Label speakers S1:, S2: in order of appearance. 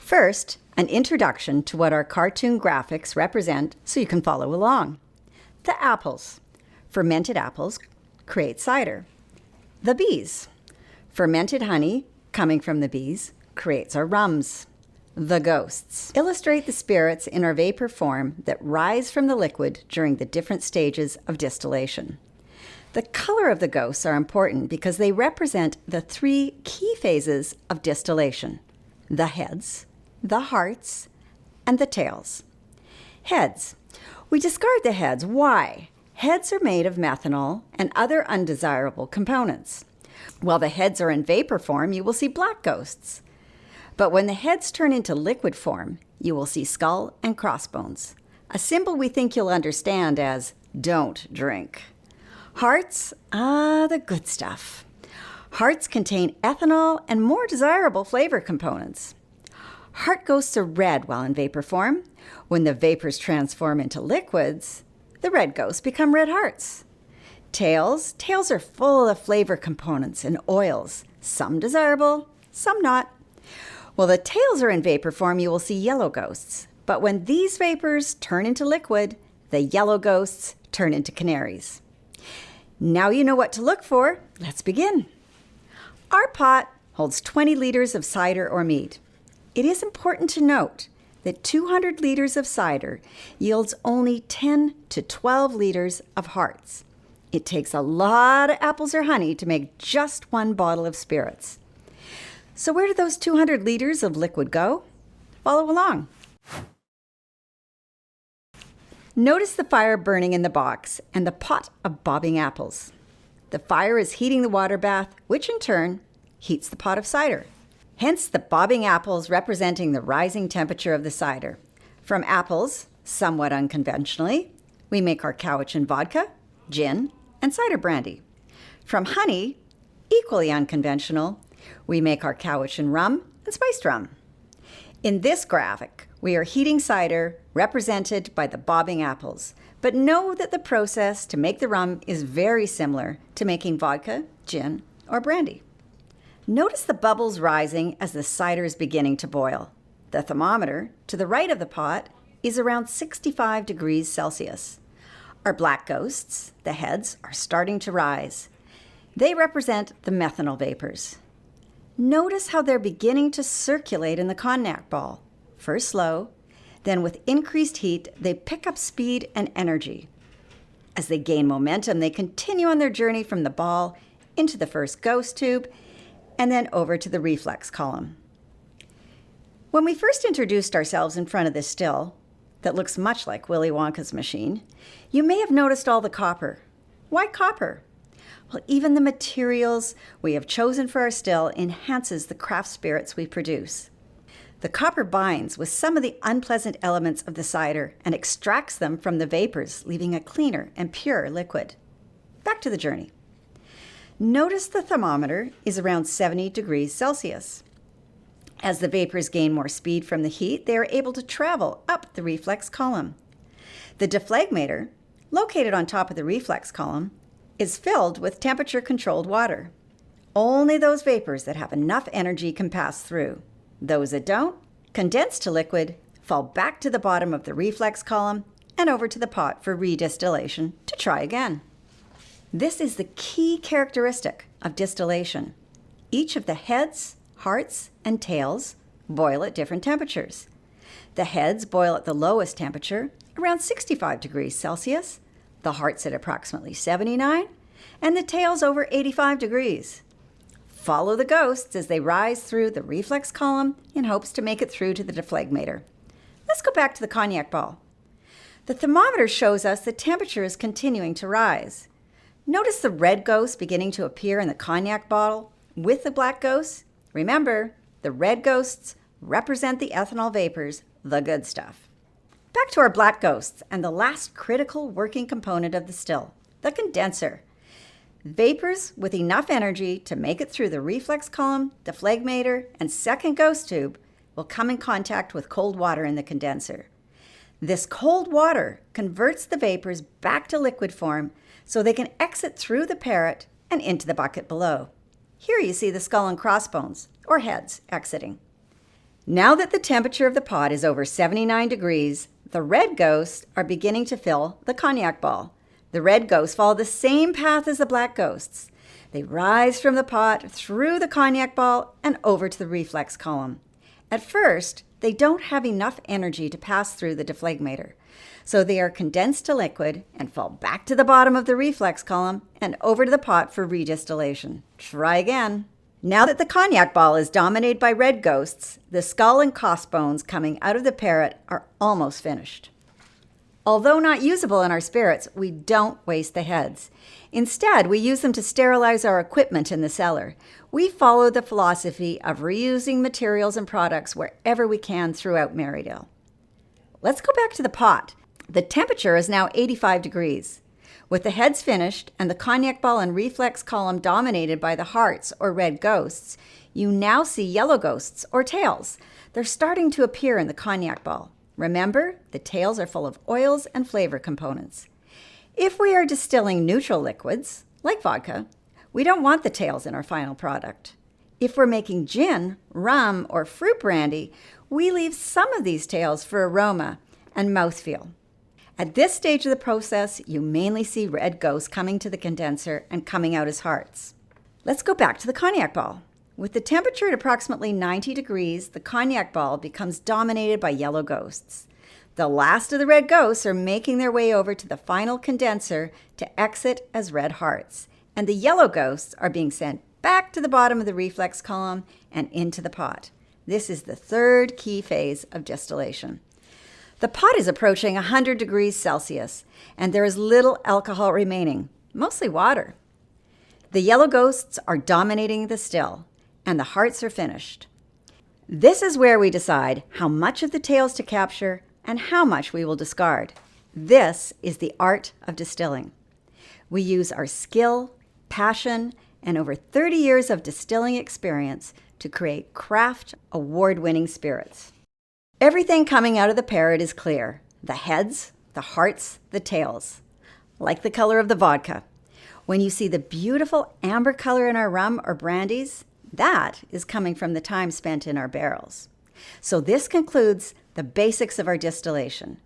S1: First, an introduction to what our cartoon graphics represent so you can follow along. The apples. Fermented apples create cider. The bees. Fermented honey coming from the bees creates our rums. The ghosts illustrate the spirits in our vapor form that rise from the liquid during the different stages of distillation. The color of the ghosts are important because they represent the three key phases of distillation: the heads, the hearts, and the tails. Heads. We discard the heads. Why? Heads are made of methanol and other undesirable components. While the heads are in vapor form, you will see black ghosts. But when the heads turn into liquid form, you will see skull and crossbones, a symbol we think you'll understand as don't drink. Hearts, the good stuff. Hearts contain ethanol and more desirable flavor components. Heart ghosts are red while in vapor form. When the vapors transform into liquids, the red ghosts become red hearts. Tails are full of flavor components and oils, some desirable, some not. While the tails are in vapor form, you will see yellow ghosts. But when these vapors turn into liquid, the yellow ghosts turn into canaries. Now you know what to look for. Let's begin. Our pot holds 20 liters of cider or mead. It is important to note that 200 liters of cider yields only 10 to 12 liters of hearts. It takes a lot of apples or honey to make just one bottle of spirits. So where do those 200 liters of liquid go? Follow along. Notice the fire burning in the box and the pot of bobbing apples. The fire is heating the water bath, which in turn heats the pot of cider. Hence the bobbing apples representing the rising temperature of the cider. From apples, somewhat unconventionally, we make our Cowichan vodka, gin, and cider brandy. From honey, equally unconventional, we make our Cowichan rum and spiced rum. In this graphic, we are heating cider represented by the bobbing apples, but know that the process to make the rum is very similar to making vodka, gin, or brandy. Notice the bubbles rising as the cider is beginning to boil. The thermometer to the right of the pot is around 65 degrees Celsius. Our black ghosts, the heads, are starting to rise. They represent the methanol vapors. Notice how they're beginning to circulate in the cognac ball. First slow, then with increased heat, they pick up speed and energy. As they gain momentum, they continue on their journey from the ball into the first ghost tube and then over to the reflex column. When we first introduced ourselves in front of this still, that looks much like Willy Wonka's machine, you may have noticed all the copper. Why copper? Well, even the materials we have chosen for our still enhances the craft spirits we produce. The copper binds with some of the unpleasant elements of the cider and extracts them from the vapors, leaving a cleaner and pure liquid. Back to the journey. Notice the thermometer is around 70 degrees Celsius. As the vapors gain more speed from the heat, they are able to travel up the reflex column. The deflagmator, located on top of the reflex column, is filled with temperature-controlled water. Only those vapors that have enough energy can pass through. Those that don't, condense to liquid, fall back to the bottom of the reflex column and over to the pot for redistillation to try again. This is the key characteristic of distillation. Each of the heads, hearts, and tails boil at different temperatures. The heads boil at the lowest temperature, around 65 degrees Celsius, the hearts at approximately 79, and the tails over 85 degrees. Follow the ghosts as they rise through the reflex column in hopes to make it through to the deflagmator. Let's go back to the cognac ball. The thermometer shows us the temperature is continuing to rise. Notice the red ghosts beginning to appear in the cognac bottle with the black ghosts. Remember, the red ghosts represent the ethanol vapors, the good stuff. Back to our black ghosts and the last critical working component of the still, the condenser. Vapors with enough energy to make it through the reflex column, deflagmator, and second ghost tube will come in contact with cold water in the condenser. This cold water converts the vapors back to liquid form so they can exit through the parrot and into the bucket below. Here you see the skull and crossbones, or heads, exiting. Now that the temperature of the pot is over 79 degrees, the red ghosts are beginning to fill the cognac ball. The red ghosts follow the same path as the black ghosts. They rise from the pot, through the cognac ball, and over to the reflex column. At first, they don't have enough energy to pass through the deflagmator, so they are condensed to liquid and fall back to the bottom of the reflex column and over to the pot for redistillation. Try again. Now that the cognac ball is dominated by red ghosts, the skull and crossbones coming out of the parrot are almost finished. Although not usable in our spirits, we don't waste the heads. Instead, we use them to sterilize our equipment in the cellar. We follow the philosophy of reusing materials and products wherever we can throughout Marydale. Let's go back to the pot. The temperature is now 85 degrees. With the heads finished and the cognac ball and reflex column dominated by the hearts or red ghosts, you now see yellow ghosts or tails. They're starting to appear in the cognac ball. Remember, the tails are full of oils and flavor components. If we are distilling neutral liquids, like vodka, we don't want the tails in our final product. If we're making gin, rum, or fruit brandy, we leave some of these tails for aroma and mouthfeel. At this stage of the process, you mainly see red ghosts coming to the condenser and coming out as hearts. Let's go back to the cognac ball. With the temperature at approximately 90 degrees, the cognac ball becomes dominated by yellow ghosts. The last of the red ghosts are making their way over to the final condenser to exit as red hearts, and the yellow ghosts are being sent back to the bottom of the reflex column and into the pot. This is the third key phase of distillation. The pot is approaching 100 degrees Celsius, and there is little alcohol remaining, mostly water. The yellow ghosts are dominating the still, and the hearts are finished. This is where we decide how much of the tails to capture and how much we will discard. This is the art of distilling. We use our skill, passion, and over 30 years of distilling experience to create craft award-winning spirits. Everything coming out of the parrot is clear. The heads, the hearts, the tails. Like the color of the vodka. When you see the beautiful amber color in our rum or brandies, that is coming from the time spent in our barrels. So this concludes the basics of our distillation.